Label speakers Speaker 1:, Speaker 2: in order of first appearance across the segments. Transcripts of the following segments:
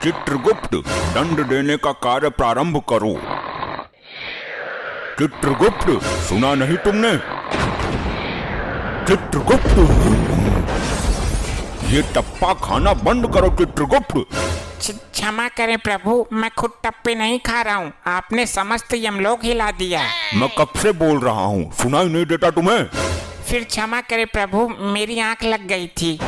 Speaker 1: चित्रगुप्त, दंड देने का कार्य प्रारंभ करो। चित्रगुप्त, सुना नहीं तुमने? चित्रगुप्त, ये टप्पा खाना बंद करो। चित्रगुप्त,
Speaker 2: क्षमा करें प्रभु, मैं खुद टप्पे नहीं खा रहा हूँ, आपने समस्त यमलोक हिला दिया।
Speaker 1: मैं कब से बोल रहा हूँ, सुनाई नहीं देता तुम्हें?
Speaker 2: फिर क्षमा करें प्रभु, मेरी आंख लग गई थी।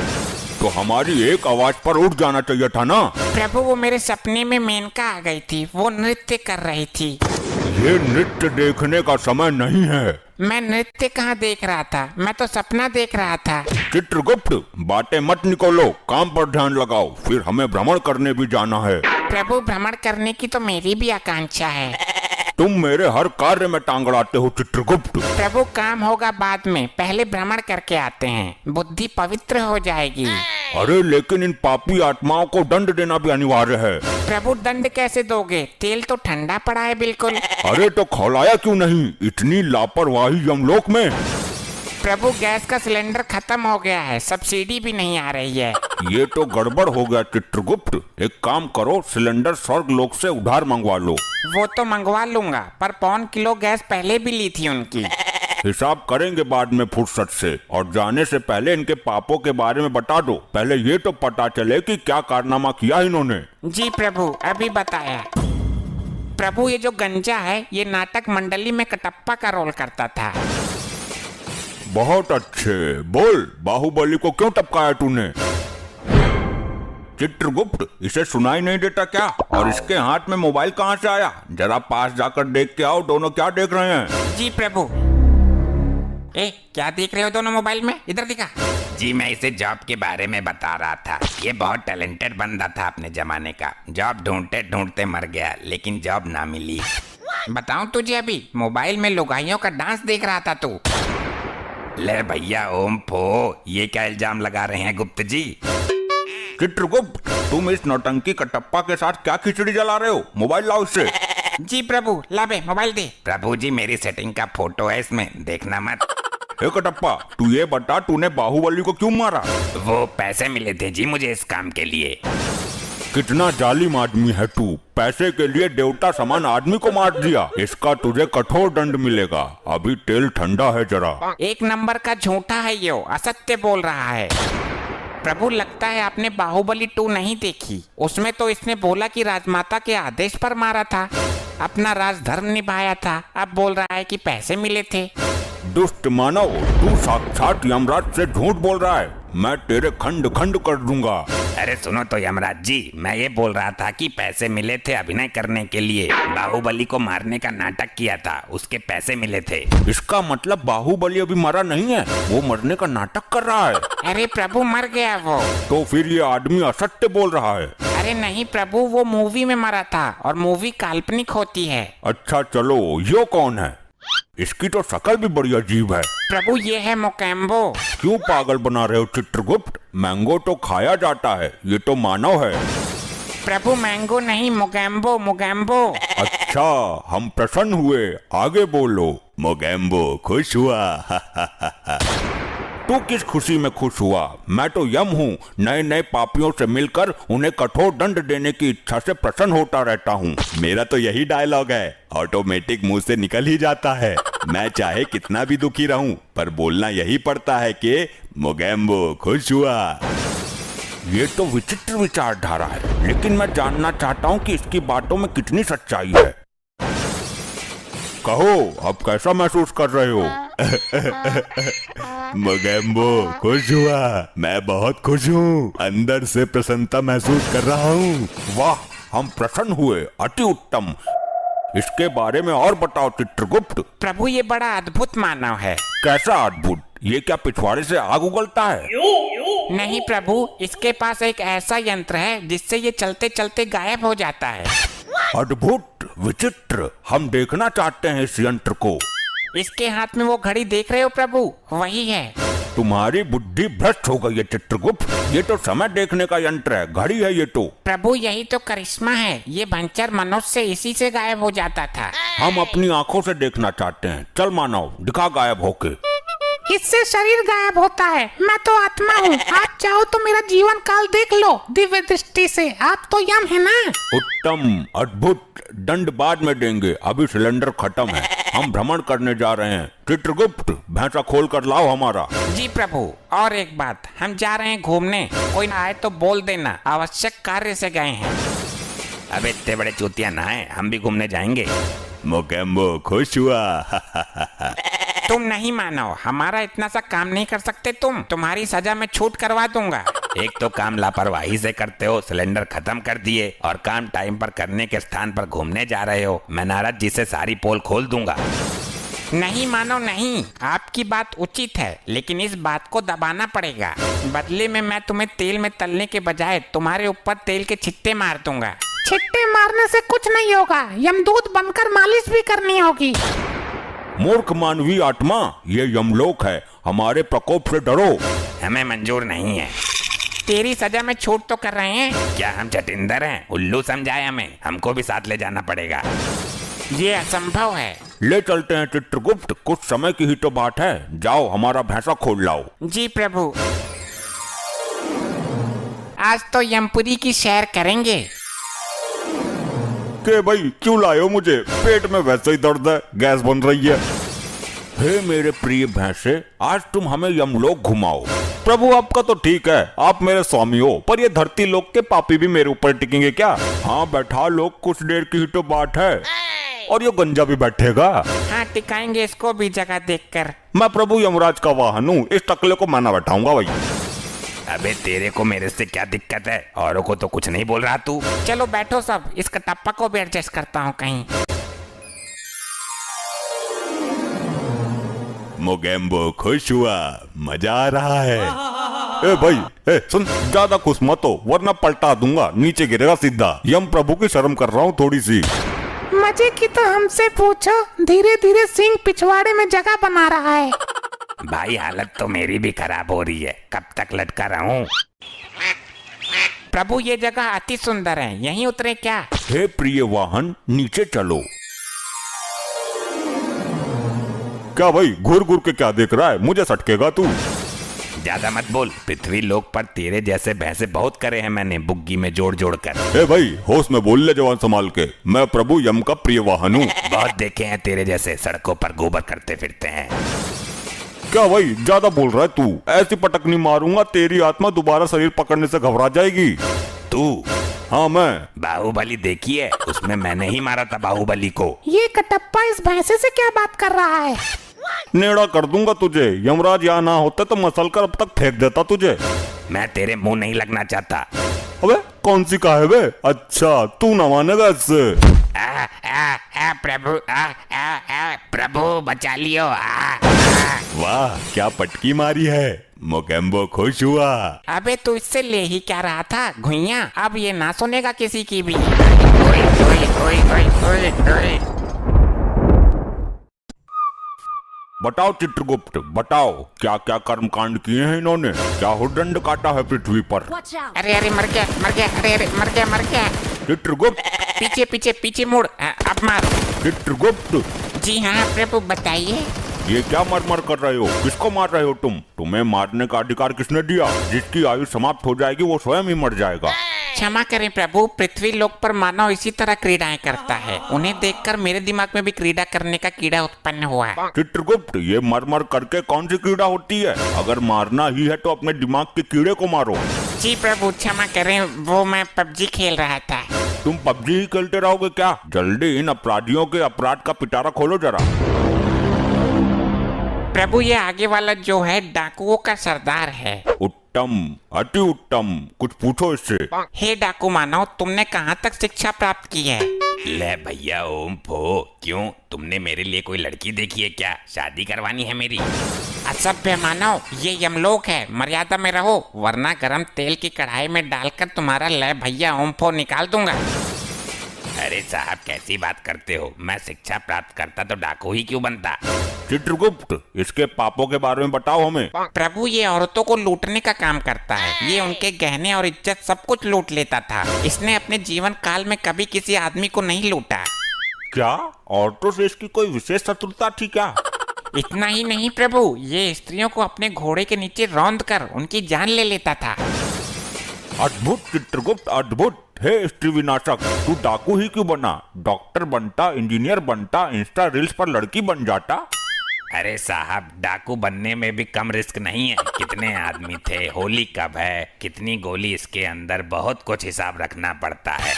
Speaker 1: तो हमारी एक आवाज पर उठ जाना चाहिए था ना।
Speaker 2: प्रभु वो मेरे सपने में मेनका आ गई थी, वो नृत्य कर रही थी।
Speaker 1: ये नृत्य देखने का समय नहीं है।
Speaker 2: मैं नृत्य कहाँ देख रहा था, मैं तो सपना देख रहा था।
Speaker 1: चित्रगुप्त, बातें मत निकालो, काम पर ध्यान लगाओ, फिर हमें भ्रमण करने भी जाना है।
Speaker 2: प्रभु भ्रमण करने की तो मेरी भी आकांक्षा है।
Speaker 1: तुम मेरे हर कार्य में टांग अड़ाते हो चित्रगुप्त।
Speaker 2: प्रभु काम होगा बाद में, पहले भ्रमण करके आते हैं, बुद्धि पवित्र हो जाएगी।
Speaker 1: अरे लेकिन इन पापी आत्माओं को दंड देना भी अनिवार्य है।
Speaker 2: प्रभु दंड कैसे दोगे, तेल तो ठंडा पड़ा है बिल्कुल।
Speaker 1: अरे तो खौलाया क्यों नहीं, इतनी लापरवाही यमलोक में।
Speaker 2: प्रभु गैस का सिलेंडर खत्म हो गया है, सब्सिडी भी नहीं आ रही है।
Speaker 1: ये तो गड़बड़ हो गया चित्रगुप्त। एक काम करो, सिलेंडर स्वर्ग लोक से उधार मंगवा लो।
Speaker 2: वो तो मंगवा लूंगा, पर 1 किलो गैस पहले भी ली थी उनकी।
Speaker 1: हिसाब करेंगे बाद में फुर्सत से, और जाने से पहले इनके पापों के बारे में बता दो। पहले ये तो पता चले कि क्या कारनामा किया इन्होंने।
Speaker 2: जी प्रभु, अभी बताया। प्रभु ये जो गंजा है, ये नाटक मंडली में कटप्पा का रोल करता था।
Speaker 1: बहुत अच्छे, बोल, बाहुबली को क्यों टपकाया तूने? चित्रगुप्त, इसे सुनाई नहीं देता क्या? और इसके हाथ में मोबाइल कहाँ से आया? जरा पास जाकर देख के आओ, दोनों क्या देख रहे हैं?
Speaker 2: जी प्रभु। क्या देख रहे हो दोनों मोबाइल में, इधर दिखा।
Speaker 3: जी मैं इसे जॉब के बारे में बता रहा था। ये बहुत टैलेंटेड बंदा था अपने जमाने का। जॉब ढूंढते ढूंढते मर गया, लेकिन जॉब ना मिली।
Speaker 2: बताऊं तुझे, अभी मोबाइल में लुगाइयों का डांस देख रहा था तू।
Speaker 3: ले भैया ओम फो, ये क्या इल्जाम लगा रहे हैं गुप्त जी?
Speaker 1: चित्रगुप्त, तुम इस नौटंकी कटप्पा के साथ क्या खिचड़ी जला रहे हो? मोबाइल लाओ इससे।
Speaker 2: जी प्रभु, ला बे मोबाइल दे।
Speaker 3: प्रभु जी मेरी सेटिंग का फोटो है इसमें, देखना मत।
Speaker 1: हे कटप्पा, तू ये बता, तूने बाहुबली को क्यों मारा?
Speaker 3: वो पैसे मिले थे जी मुझे इस काम के लिए।
Speaker 1: कितना जालिम आदमी है तू, पैसे के लिए देवता समान आदमी को मार दिया। इसका तुझे कठोर दंड मिलेगा। अभी तेल ठंडा है जरा।
Speaker 2: एक नंबर का झूठा है ये, असत्य बोल रहा है। प्रभु लगता है आपने बाहुबली 2 नहीं देखी। उसमें तो इसने बोला कि राजमाता के आदेश पर मारा था, अपना राजधर्म निभाया था। अब बोल रहा है कि पैसे मिले थे।
Speaker 1: दुष्ट मानव, तू साक्षात यमराज से झूठ बोल रहा है। मैं तेरे खंड खंड कर दूंगा।
Speaker 3: अरे सुनो तो यमराज जी, मैं ये बोल रहा था कि पैसे मिले थे अभिनय करने के लिए। बाहुबली को मारने का नाटक किया था, उसके पैसे मिले थे।
Speaker 1: इसका मतलब बाहुबली अभी मरा नहीं है, वो मरने का नाटक कर रहा है।
Speaker 2: अरे प्रभु मर गया वो।
Speaker 1: तो फिर ये आदमी असत्य बोल रहा है।
Speaker 2: अरे नहीं प्रभु, वो मूवी में मरा था, और मूवी काल्पनिक होती है।
Speaker 1: अच्छा चलो, यो कौन है? इसकी तो शक्ल भी बड़ी अजीब है।
Speaker 2: प्रभु ये है मोकैम्बो।
Speaker 1: क्यों पागल बना रहे हो चित्रगुप्त? मैंगो तो खाया जाता है, ये तो मानव है।
Speaker 2: प्रभु मैंगो नहीं, मोगैम्बो मोगैम्बो।
Speaker 1: अच्छा, हम प्रसन्न हुए, आगे बोलो। मोगैम्बो खुश हुआ। तू किस खुशी में खुश हुआ? मैं तो यम हूँ, नए नए पापियों से मिलकर उन्हें कठोर दंड देने की इच्छा से प्रसन्न होता रहता हूँ।
Speaker 4: मेरा तो यही डायलॉग है, ऑटोमेटिक मुंह से निकल ही जाता है। मैं चाहे कितना भी दुखी रहूं, पर बोलना यही पड़ता है कि मोगैम्बो खुश हुआ।
Speaker 1: ये तो विचित्र विचारधारा है, लेकिन मैं जानना चाहता हूँ कि इसकी बातों में कितनी सच्चाई है। कहो, अब कैसा महसूस कर रहे हो?
Speaker 4: मोगैम्बो खुश हुआ, मैं बहुत खुश हूँ, अंदर से प्रसन्नता महसूस कर रहा हूँ।
Speaker 1: वाह, हम प्रसन्न हुए, अति उत्तम। इसके बारे में और बताओ चित्रगुप्त।
Speaker 2: प्रभु ये बड़ा अद्भुत मानव है।
Speaker 1: कैसा अद्भुत? ये क्या पिछवाड़े से आग उगलता है?
Speaker 2: नहीं प्रभु, इसके पास एक ऐसा यंत्र है जिससे ये चलते चलते गायब हो जाता है।
Speaker 1: अद्भुत, विचित्र, हम देखना चाहते हैं इस यंत्र को।
Speaker 2: इसके हाथ में वो घड़ी देख रहे हो प्रभु, वही है।
Speaker 1: तुम्हारी बुद्धि भ्रष्ट हो गई है चित्रगुप्त। ये तो समय देखने का यंत्र है, घड़ी है ये तो।
Speaker 2: प्रभु यही तो करिश्मा है, ये भंचर मनुष्य इसी से गायब हो जाता था।
Speaker 1: हम अपनी आंखों से देखना चाहते हैं। चल मानव, दिखा गायब होके।
Speaker 5: इससे शरीर गायब होता है। मैं तो आत्मा हूँ। आप चाहो तो मेरा जीवन काल देख लो दिव्य दृष्टि से। आप तो यम है ना।
Speaker 1: उत्तम, अद्भुत। दंड बाद में देंगे, अभी सिलेंडर खत्म है। हम भ्रमण करने जा रहे हैं। चित्रगुप्त, भैंसा खोल कर लाओ हमारा।
Speaker 2: जी प्रभु, और एक बात, हम जा रहे हैं घूमने, कोई आए तो बोल देना, आवश्यक कार्य से गए हैं।
Speaker 3: अबे इतने बड़े चूतिया ना है, हम भी घूमने जाएंगे।
Speaker 4: मोगेम्बो खुश हुआ।
Speaker 2: तुम नहीं मानो, हमारा इतना सा काम नहीं कर सकते तुम। तुम्हारी सजा में छूट करवा दूंगा।
Speaker 3: एक तो काम लापरवाही से करते हो, सिलेंडर खत्म कर दिए, और काम टाइम पर करने के स्थान पर घूमने जा रहे हो। मैं नारद जी से सारी पोल खोल दूंगा।
Speaker 2: नहीं मानो नहीं, आपकी बात उचित है, लेकिन इस बात को दबाना पड़ेगा। बदले में मैं तुम्हें तेल में तलने के बजाय तुम्हारे ऊपर तेल के छिट्टे मार दूंगा।
Speaker 5: छिट्टे मारने से कुछ नहीं होगा, यमदूत बनकर मालिश भी करनी होगी।
Speaker 1: मूर्ख मानवीय आत्मा, ये यमलोक है, हमारे प्रकोप से डरो।
Speaker 3: हमें मंजूर नहीं है।
Speaker 2: तेरी सजा में छूट तो कर रहे हैं।
Speaker 3: क्या हम चटिंदर हैं? उल्लू समझाए हमें, हमको भी साथ ले जाना पड़ेगा।
Speaker 2: ये असंभव है।
Speaker 1: ले चलते हैं चित्रगुप्त, कुछ समय की ही तो बात है। जाओ हमारा भैंसा खोल लाओ।
Speaker 2: जी प्रभु, आज तो यमपुरी की सैर करेंगे।
Speaker 1: के भाई क्यों लाए हो मुझे? पेट में वैसे ही दर्द है, गैस बन रही है। हे मेरे प्रिय भैंसे, आज तुम हमें यमलोक घुमाओ। प्रभु आपका तो ठीक है, आप मेरे स्वामी हो, पर ये धरती लोक के पापी भी मेरे ऊपर टिकेंगे क्या? हाँ बैठा लोग, कुछ देर की ही तो बात है। और ये गंजा भी बैठेगा।
Speaker 2: हाँ टिकाएंगे इसको भी जगह देखकर।
Speaker 1: मैं प्रभु यमराज का वाहन हूँ, इस टकले को मैं ना बैठाऊंगा भाई।
Speaker 3: अबे तेरे को मेरे से क्या दिक्कत है? औरों को तो कुछ नहीं बोल रहा तू।
Speaker 2: चलो बैठो सब, इस कटप्पा को भी एडजस्ट करता हूँ कहीं।
Speaker 4: मोगेम्बो खुश हुआ, मजा आ रहा है।
Speaker 1: ए भाई, ए सुन, ज्यादा खुश मत हो वरना पलटा दूंगा, नीचे गिरेगा सीधा। यम प्रभु की शर्म कर रहा हूँ थोड़ी सी।
Speaker 5: मजे की तो हमसे पूछो, धीरे धीरे सिंह पिछवाड़े में जगह बना रहा है।
Speaker 3: भाई हालत तो मेरी भी खराब हो रही है, कब तक लटका रहूं?
Speaker 2: प्रभु ये जगह अति सुंदर है, यहीं उतरे क्या?
Speaker 1: हे प्रिय वाहन, नीचे चलो। क्या भाई घूर घूर के क्या देख रहा है? मुझे सटकेगा तू।
Speaker 3: ज्यादा मत बोल, पृथ्वी लोक पर तेरे जैसे भैंसे बहुत करे हैं मैंने, बुग्गी में जोड़ जोड़ कर।
Speaker 1: ए भाई होश में बोल ले जवान संभाल के, मैं प्रभु यम का प्रिय वाहन हूँ।
Speaker 3: बहुत देखे हैं तेरे जैसे सड़कों पर गोबर करते फिरते हैं।
Speaker 1: क्या भाई ज्यादा बोल रहा है तू? ऐसी पटकनी मारूंगा तेरी आत्मा दोबारा शरीर पकड़ने से घबरा जाएगी।
Speaker 3: तू?
Speaker 1: हाँ मैं।
Speaker 3: बाहुबली देखी है? उसमें मैंने ही मारा था बाहुबली को।
Speaker 5: ये कटप्पा इस भैंसे से क्या बात कर रहा है?
Speaker 1: नेड़ा कर दूंगा तुझे, यमराज यहाँ ना होते तो मसल कर अब तक फेंक देता तुझे।
Speaker 3: मैं तेरे मुंह नहीं लगना चाहता।
Speaker 1: अबे कौन सी का है बे? अच्छा तू ना मानेगा इससे।
Speaker 3: प्रभु बचा लियो।
Speaker 4: वाह क्या पटकी मारी है। मोगेम्बो खुश हुआ।
Speaker 2: अबे तू इससे ले ही क्या रहा था घुइया? अब ये ना सुनेगा किसी की भी।
Speaker 1: बताओ चित्रगुप्त, बताओ क्या क्या कर्म कांड किए हैं इन्होंने? क्या हुदंड काटा है पृथ्वी पर?
Speaker 2: अरे अरे मर गया मर गया, अरे अरे मर गया मर गया।
Speaker 1: चित्रगुप्त,
Speaker 2: पीछे पीछे पीछे मुड़, अब मार।
Speaker 1: चित्रगुप्त,
Speaker 2: जी हाँ प्रभु बताइए।
Speaker 1: ये क्या मर कर रहे हो? किसको मार रहे हो तुम? तुम्हें मारने का अधिकार किसने दिया? जिसकी आयु समाप्त हो जाएगी वो स्वयं ही मर जाएगा।
Speaker 2: क्षमा करें प्रभु, पृथ्वी लोक पर मानव इसी तरह क्रीड़ाएं करता है। उन्हें देखकर मेरे दिमाग में भी क्रीड़ा करने का कीड़ा उत्पन्न हुआ है।
Speaker 1: चित्रगुप्त, ये मर करके कौन सी कीड़ा होती है? अगर मारना ही है तो अपने दिमाग के कीड़े को मारो।
Speaker 2: जी प्रभु क्षमा करें, वो मैं पबजी खेल रहा था।
Speaker 1: तुम पबजी ही खेलते रहोगे क्या? जल्दी इन अपराधियों के अपराध का पिटारा खोलो जरा।
Speaker 2: प्रभु ये आगे वाला जो है डाकुओं का सरदार है।
Speaker 1: उत्तम, अति उत्तम, कुछ पूछो इससे।
Speaker 2: हे डाकू मानव, तुमने कहाँ तक शिक्षा प्राप्त की है?
Speaker 3: ले भैया ओम फो, क्यों तुमने मेरे लिए कोई लड़की देखी है क्या? शादी करवानी है मेरी?
Speaker 2: असभ्य मानव, ये यमलोक है, मर्यादा में रहो वरना गरम तेल की कढ़ाई में डालकर तुम्हारा ले भैया ओम फो निकाल दूंगा।
Speaker 3: अरे साहब कैसी बात करते हो? मैं शिक्षा प्राप्त करता तो डाकू ही क्यों बनता?
Speaker 1: चित्रगुप्त, इसके पापों के बारे में बताओ हमें।
Speaker 2: प्रभु ये औरतों को लूटने का काम करता है। ये उनके गहने और इज्जत सब कुछ लूट लेता था। इसने अपने जीवन काल में कभी किसी आदमी को नहीं लूटा।
Speaker 1: क्या औरतों से इसकी कोई विशेष शत्रुता थी क्या?
Speaker 2: इतना ही नहीं प्रभु, ये स्त्रियों को अपने घोड़े के नीचे रौंद कर उनकी जान ले लेता था।
Speaker 1: अद्भुत चित्रगुप्त, अद्भुत। हे स्त्री विनाशक, तू डाकू ही क्यों बना? डॉक्टर बनता, इंजीनियर बनता, इंस्टा रील्स पर लड़की बन जाता।
Speaker 3: अरे साहब, डाकू बनने में भी कम रिस्क नहीं है। कितने आदमी थे, होली कब है, कितनी गोली इसके अंदर, बहुत कुछ हिसाब रखना पड़ता है।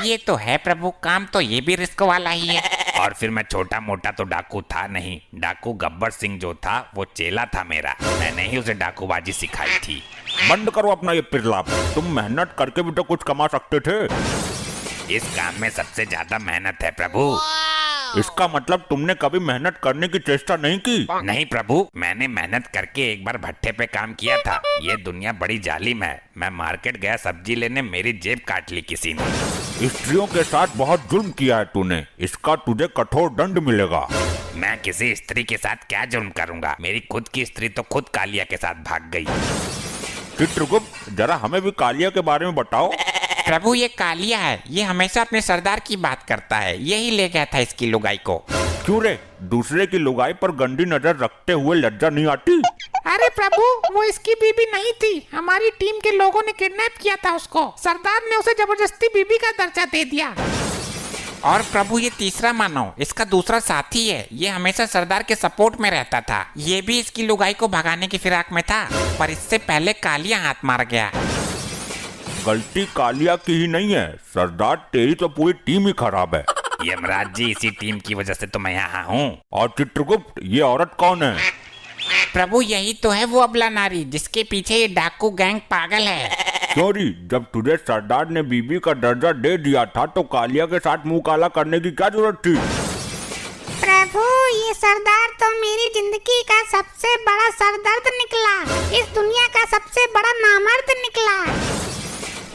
Speaker 2: ये तो है प्रभु, काम तो ये भी रिस्क वाला ही है।
Speaker 3: और फिर मैं छोटा मोटा तो डाकू था नहीं। डाकू गब्बर सिंह जो था वो चेला था मेरा, मैंने ही उसे डाकूबाजी सिखाई थी।
Speaker 1: बंद करो अपना ये पिरलाप, तुम मेहनत करके भी तो कुछ कमा सकते थे।
Speaker 3: इस काम में सबसे ज्यादा मेहनत है प्रभु।
Speaker 1: इसका मतलब तुमने कभी मेहनत करने की चेष्टा नहीं की?
Speaker 3: नहीं प्रभु, मैंने मेहनत करके एक बार भट्टे पे काम किया था। ये दुनिया बड़ी जालिम है। मैं मार्केट गया सब्जी लेने, मेरी जेब काट ली किसी ने।
Speaker 1: स्त्रियों के साथ बहुत जुल्म किया है तूने, इसका तुझे कठोर दंड मिलेगा।
Speaker 3: मैं किसी स्त्री के साथ क्या जुर्म करूंगा? मेरी खुद की स्त्री तो खुद कालिया के साथ भाग गई।
Speaker 1: चित्रगुप्त, जरा हमें भी कालिया के बारे में बताओ।
Speaker 2: प्रभु ये कालिया है, ये हमेशा अपने सरदार की बात करता है, यही ले गया था इसकी लुगाई को।
Speaker 1: क्यों रे, दूसरे की लुगाई पर गंदी नजर रखते हुए लज्जा नहीं आती?
Speaker 5: अरे प्रभु, वो इसकी बीबी नहीं थी, हमारी टीम के लोगों ने किडनैप किया था उसको। सरदार ने उसे जबरदस्ती बीबी का दर्जा दे दिया।
Speaker 2: और प्रभु ये तीसरा मानव, इसका दूसरा साथी है, ये हमेशा सरदार के सपोर्ट में रहता था। ये भी इसकी लुगाई को भगाने की फिराक में था, पर इससे पहले कालिया हाथ मार गया।
Speaker 1: गलती कालिया की ही नहीं है सरदार, तेरी तो पूरी टीम ही खराब है।
Speaker 3: यमराज जी, इसी टीम की वजह से तो मैं यहाँ हूँ।
Speaker 1: और चित्रगुप्त, ये औरत कौन है?
Speaker 2: प्रभु यही तो है वो अबला नारी, जिसके पीछे ये डाकू गैंग पागल है।
Speaker 1: क्यों री, जब तुझे सरदार ने बीबी का दर्जा दे दिया था तो कालिया के साथ मुंह काला करने की क्या जरूरत थी?
Speaker 6: प्रभु, ये सरदार तो मेरी जिंदगी का सबसे बड़ा सरदर्द निकला, इस दुनिया का सबसे बड़ा नामर्द निकला।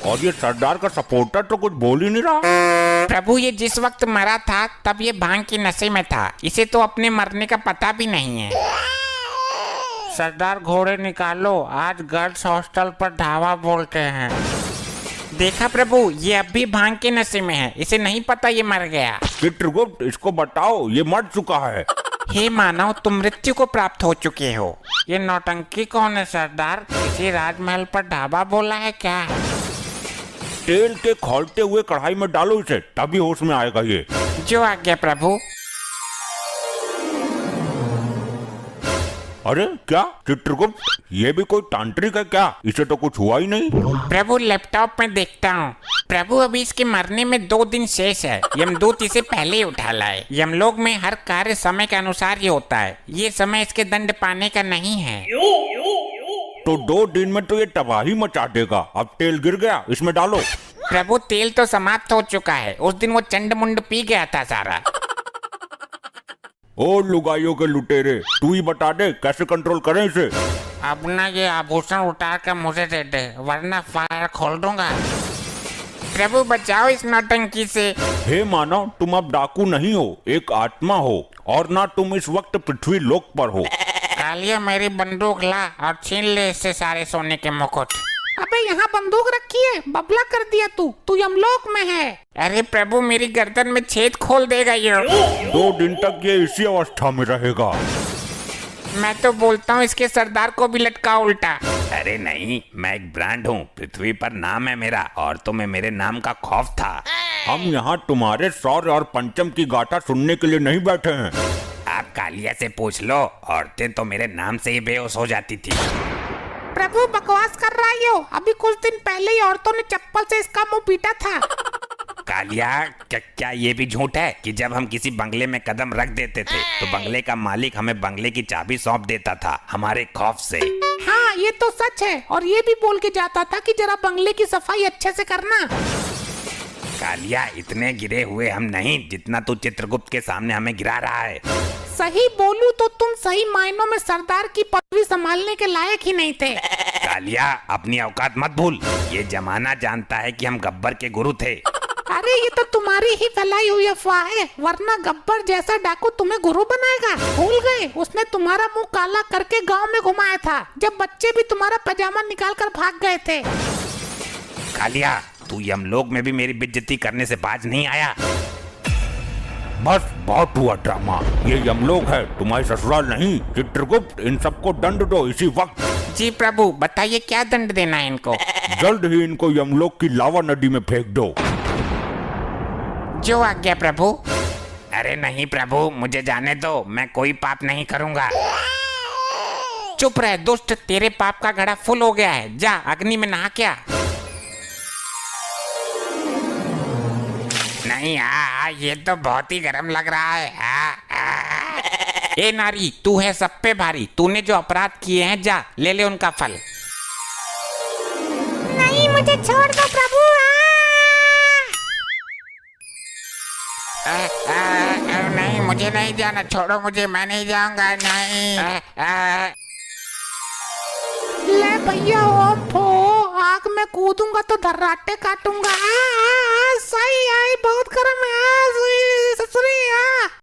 Speaker 1: और ये सरदार का सपोर्टर तो कुछ बोल ही नहीं रहा।
Speaker 2: प्रभु ये जिस वक्त मरा था तब ये भांग की नशे में था, इसे तो अपने मरने का पता भी नहीं है। सरदार घोड़े निकालो, आज गर्ल्स हॉस्टल पर ढाबा बोलते हैं। देखा प्रभु, ये अब भी भांग के नशे में है, इसे नहीं पता ये मर गया।
Speaker 1: चित्रगुप्त, इसको बताओ ये मर चुका है।
Speaker 2: हे मानव, तुम मृत्यु को प्राप्त हो चुके हो। ये नौटंकी कौन है सरदार? किसी राजमहल पर ढाबा बोला है क्या?
Speaker 1: तेल के खौलते हुए कढ़ाई में डालो इसे, तभी होश में आएगा ये।
Speaker 2: जो आज्ञा प्रभु।
Speaker 1: अरे क्या चित्रगुप्त, ये भी कोई तांत्रिक है क्या? इसे तो कुछ हुआ ही नहीं।
Speaker 2: प्रभु लैपटॉप में देखता हूँ। प्रभु अभी इसके मरने में 2 दिन शेष है, यमदूत इसे पहले ही उठा लाए। यमलोक में हर कार्य समय के अनुसार ही होता है, ये समय इसके दंड पाने का नहीं है।
Speaker 1: तो 2 दिन में तो ये तबाही मचा देगा। अब तेल गिर गया, इसमें डालो।
Speaker 2: प्रभु तेल तो समाप्त हो चुका है, उस दिन वो चंड मुंड पी गया था सारा।
Speaker 1: ओ लुगाइयों के लुटेरे, तू ही बता दे कैसे कंट्रोल करें इसे।
Speaker 2: अब ना ये आभूषण उतार कर मुझे दे दे, वरना फायर खोल दूंगा। प्रभु बचाओ इस नौटंकी से।
Speaker 1: हे मानव, तुम अब डाकू नहीं हो, एक आत्मा हो, और ना तुम इस वक्त पृथ्वी लोक पर हो।
Speaker 2: कालिया मेरी बंदूक ला और छीन ले इससे सारे सोने के मुकुट।
Speaker 5: अबे यहाँ बंदूक रखी है, बबला कर दिया तू यमलोक में है।
Speaker 2: अरे प्रभु मेरी गर्दन में छेद खोल देगा ये।
Speaker 1: 2 दिन तक ये इसी अवस्था में रहेगा।
Speaker 2: मैं तो बोलता हूँ इसके सरदार को भी लटका उल्टा।
Speaker 3: अरे नहीं, मैं एक ब्रांड हूँ, पृथ्वी पर नाम है मेरा, और तुम्हें मेरे नाम का खौफ था।
Speaker 1: हम यहाँ तुम्हारे शौर्य और पंचम की गाथा सुनने के लिए नहीं बैठे हैं।
Speaker 3: आप कालिया से पूछ लो, औरतें तो मेरे नाम से ही बेहोश हो जाती थी।
Speaker 5: प्रभु बकवास कर रहा है यो, अभी कुछ दिन पहले ही औरतों ने चप्पल से इसका मुंह पीटा था।
Speaker 3: कालिया, क्या ये भी झूठ है कि जब हम किसी बंगले में कदम रख देते थे तो बंगले का मालिक हमें बंगले की चाबी सौंप देता था हमारे खौफ से?
Speaker 5: हाँ ये तो सच है, और ये भी बोल के जाता था कि जरा बंगले की सफाई अच्छे से करना।
Speaker 3: कालिया, इतने गिरे हुए हम नहीं जितना तू चित्रगुप्त के सामने हमें गिरा रहा है।
Speaker 5: सही बोलूं तो तुम सही मायनों में सरदार की पदवी संभालने के लायक ही नहीं थे।
Speaker 3: कालिया, अपनी औकात मत भूल, ये जमाना जानता है कि हम गब्बर के गुरु थे।
Speaker 5: अरे ये तो तुम्हारी ही फैलाई हुई अफवाह है, वरना गब्बर जैसा डाकू तुम्हें गुरु बनाएगा? भूल गए, उसने तुम्हारा मुंह काला करके गांव में घुमाया था, जब बच्चे भी तुम्हारा पजामा निकाल कर भाग गए थे।
Speaker 3: कालिया, तू यमलोक में भी मेरी बेइज्जती करने से बाज नहीं आया।
Speaker 1: बस बहुत हुआ ड्रामा। ये यमलोक है, तुम्हारी ससुराल नहीं। चित्रगुप्त, इन सबको दंड दो इसी वक्त।
Speaker 2: जी प्रभु, बताइए क्या दंड देना है इनको?
Speaker 1: जल्द ही इनको यमलोक की लावा नदी में फेंक दो।
Speaker 2: जो आज्ञा प्रभु।
Speaker 3: अरे नहीं प्रभु, मुझे जाने दो, मैं कोई पाप नहीं करूंगा।
Speaker 2: चुप रहे दुष्ट, तेरे पाप का घड़ा फुल हो गया है, जा अग्नि में नहा क्या।
Speaker 3: नहीं ये तो बहुत ही गर्म लग रहा है।
Speaker 2: ए नारी, तू है सब पे भारी, तूने जो अपराध किए हैं जा ले ले उनका फल।
Speaker 6: नहीं, मुझे छोड़ दो प्रभु।
Speaker 2: नहीं, मुझे नहीं जाना, छोड़ो मुझे, मैं नहीं जाऊंगा, नहीं।
Speaker 5: ले भैया ओम फो, आग में कूदूंगा तो धर्राटे काटूंगा। सही आई, बहुत गर्म है।